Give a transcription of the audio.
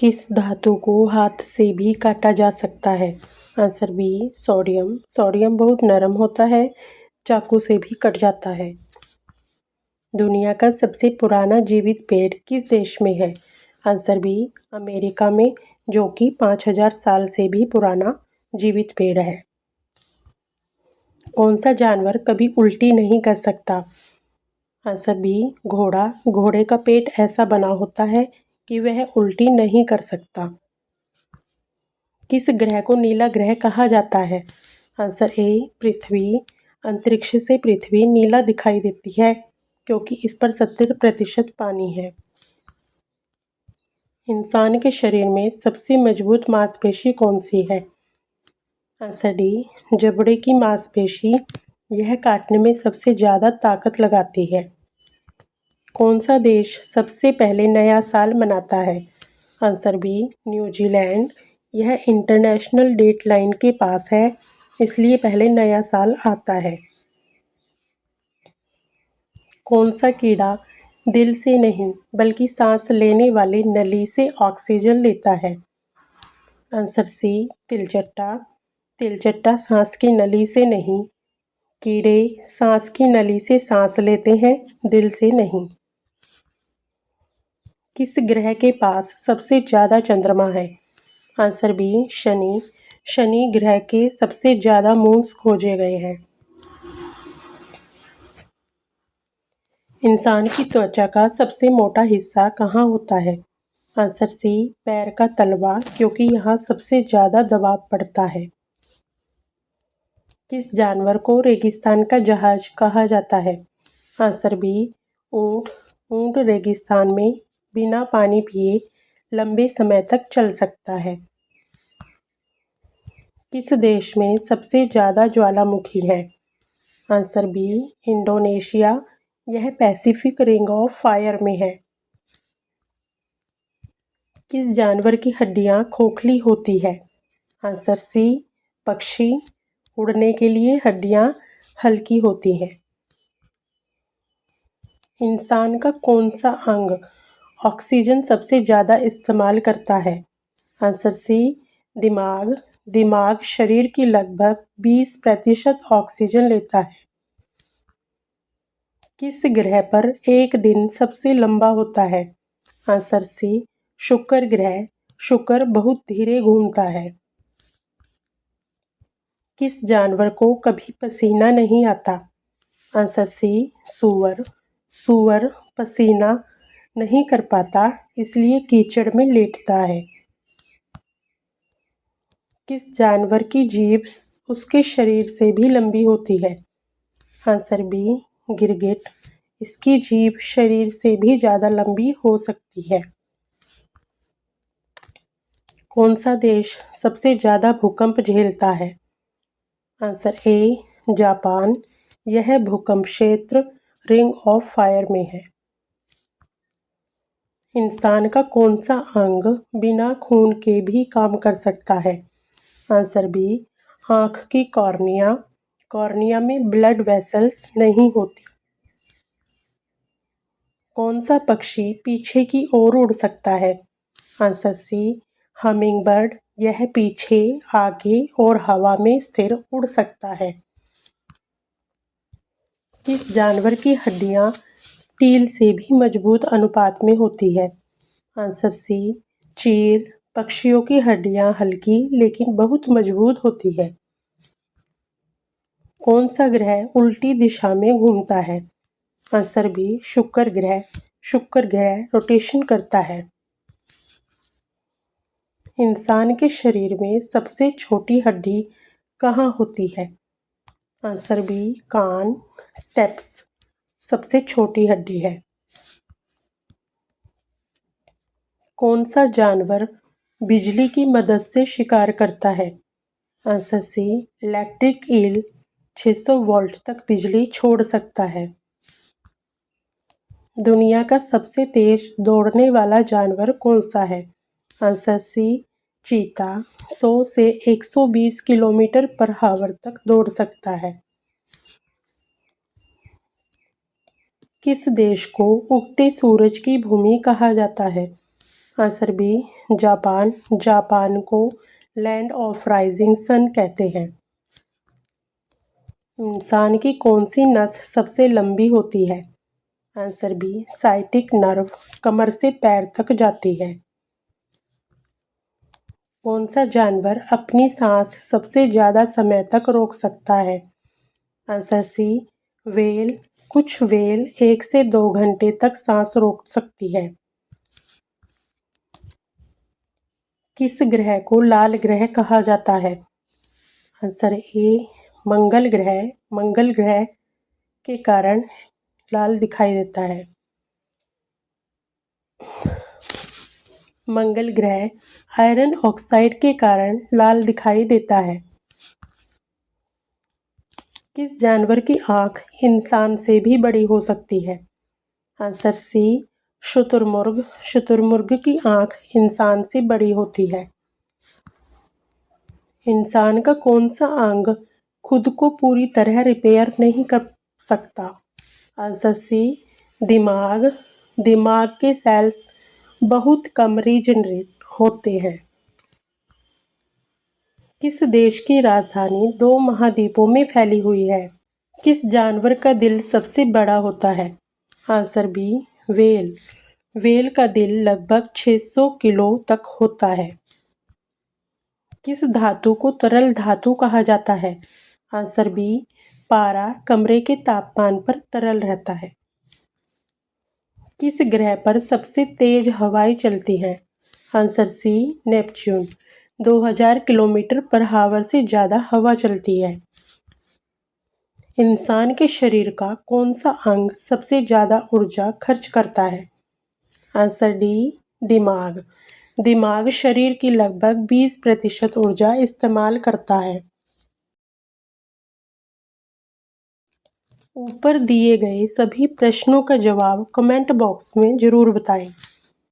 किस धातु को हाथ से भी काटा जा सकता है? Answer B sodium. सोडियम बहुत नरम होता है, चाकू से भी कट जाता है। दुनिया का सबसे पुराना जीवित पेड़ किस देश में है? आंसर बी अमेरिका में, जो कि 5000 साल से भी पुराना जीवित पेड़ है। कौन सा जानवर कभी उल्टी नहीं कर सकता? आंसर बी घोड़ा। घोड़े का पेट ऐसा बना होता है कि वह उल्टी नहीं कर सकता। किस ग्रह को नीला ग्रह कहा जाता है? आंसर ए पृथ्वी। अंतरिक्ष से पृथ्वी नीला दिखाई देती है क्योंकि इस पर 70% पानी है। इंसान के शरीर में सबसे मजबूत मांसपेशी कौन सी है? आंसर डी जबड़े की मांसपेशी। यह काटने में सबसे ज़्यादा ताकत लगाती है। कौन सा देश सबसे पहले नया साल मनाता है? Answer B New Zealand. यह इंटरनेशनल डेट लाइन के पास है, इसलिए पहले नया साल आता है। कौन सा कीड़ा दिल से नहीं बल्कि सांस लेने वाली नली से ऑक्सीजन लेता है? आंसर सी तिलचट्टा। तिलचट्टा सांस की नली से नहीं। कीड़े सांस की नली से सांस लेते हैं, दिल से नहीं। किस ग्रह के पास सबसे ज़्यादा चंद्रमा है? Answer B Shani. शनि ग्रह के सबसे ज़्यादा मून्स खोजे गए हैं। इंसान की त्वचा का सबसे मोटा हिस्सा कहाँ होता है? आंसर सी पैर का तलवा, क्योंकि यहाँ सबसे ज़्यादा दबाव पड़ता है। किस जानवर को रेगिस्तान का जहाज कहा जाता है? आंसर बी ऊँट। ऊँट रेगिस्तान में बिना पानी पिए लंबे समय तक चल सकता है। किस देश में सबसे ज़्यादा ज्वालामुखी है? Answer B Indonesia. यह पैसिफिक रिंग ऑफ फायर में है। किस जानवर की हड्डियाँ खोखली होती है? आंसर सी पक्षी। उड़ने के लिए हड्डियाँ हल्की होती हैं। इंसान का कौन सा अंग ऑक्सीजन सबसे ज़्यादा इस्तेमाल करता है? आंसर सी दिमाग। दिमाग शरीर की लगभग 20% ऑक्सीजन लेता है। किस ग्रह पर एक दिन सबसे लंबा होता है? आंसर सी शुक्र ग्रह। शुक्र बहुत धीरे घूमता है। किस जानवर को कभी पसीना नहीं आता? आंसर सी सूअर। सूअर पसीना नहीं कर पाता, इसलिए कीचड़ में लेटता है। किस जानवर की जीभ उसके शरीर से भी लंबी होती है? आंसर बी गिरगिट। इसकी जीभ शरीर से भी ज़्यादा लंबी हो सकती है। कौन सा देश सबसे ज़्यादा भूकंप झेलता है? Answer A Japan. यह भूकंप क्षेत्र रिंग ऑफ फायर में है। इंसान का कौन सा अंग बिना खून के भी काम कर सकता है? आंसर बी आँख की कॉर्निया। कॉर्निया में ब्लड वेसल्स नहीं होती। कौन सा पक्षी पीछे की ओर उड़ सकता है? Answer C hummingbird. यह पीछे, आगे और हवा में स्थिर उड़ सकता है। किस जानवर की हड्डियाँ स्टील से भी मजबूत अनुपात में होती है? आंसर सी चील। पक्षियों की हड्डियाँ हल्की लेकिन बहुत मजबूत होती है। कौन सा ग्रह उल्टी दिशा में घूमता है? आंसर बी शुक्र ग्रह। शुक्र ग्रह रोटेशन करता है। इंसान के शरीर में सबसे छोटी हड्डी कहाँ होती है? आंसर बी कान। स्टेप्स सबसे छोटी हड्डी है। कौन सा जानवर बिजली की मदद से शिकार करता है? Answer C electric eel. 600 volt तक बिजली छोड़ सकता है। दुनिया का सबसे तेज दौड़ने वाला जानवर कौन सा है? आंसर सी चीता। 100 से 120 किलोमीटर पर आवर तक दौड़ सकता है। किस देश को उगते सूरज की भूमि कहा जाता है? Answer B Japan. जापान को लैंड ऑफ राइजिंग सन कहते हैं। इंसान की कौन सी नस सबसे लंबी होती है? आंसर बी साइटिक नर्व, कमर से पैर तक जाती है। कौन सा जानवर अपनी सांस सबसे ज़्यादा समय तक रोक सकता है? Answer C whale. कुछ व्हेल 1 से 2 घंटे तक सांस रोक सकती है। किस ग्रह को लाल ग्रह कहा जाता है? आंसर ए मंगल ग्रह। मंगल ग्रह के कारण लाल दिखाई देता है। मंगल ग्रह आयरन ऑक्साइड के कारण लाल दिखाई देता है। किस जानवर की आँख इंसान से भी बड़ी हो सकती है? आंसर सी शुतुरमुर्ग। शुतुरमुर्ग की आँख इंसान से बड़ी होती है। इंसान का कौन सा अंग खुद को पूरी तरह रिपेयर नहीं कर सकता? आंसर सी दिमाग। दिमाग के सेल्स बहुत कम रीजनरेट होते हैं। किस देश की राजधानी 2 महाद्वीपों में फैली हुई है? किस जानवर का दिल सबसे बड़ा होता है? Answer B whale. व्हेल का दिल लगभग 600 किलो तक होता है। किस धातु को तरल धातु कहा जाता है? आंसर बी पारा। कमरे के तापमान पर तरल रहता है। किस ग्रह पर सबसे तेज हवाएं चलती हैं? Answer C Neptune. 2000 kilometre per hour से ज़्यादा हवा चलती है। इंसान के शरीर का कौन सा अंग सबसे ज़्यादा ऊर्जा खर्च करता है? आंसर डी दिमाग। दिमाग शरीर की लगभग 20% ऊर्जा इस्तेमाल करता है। ऊपर दिए गए सभी प्रश्नों का जवाब कमेंट बॉक्स में ज़रूर बताएं।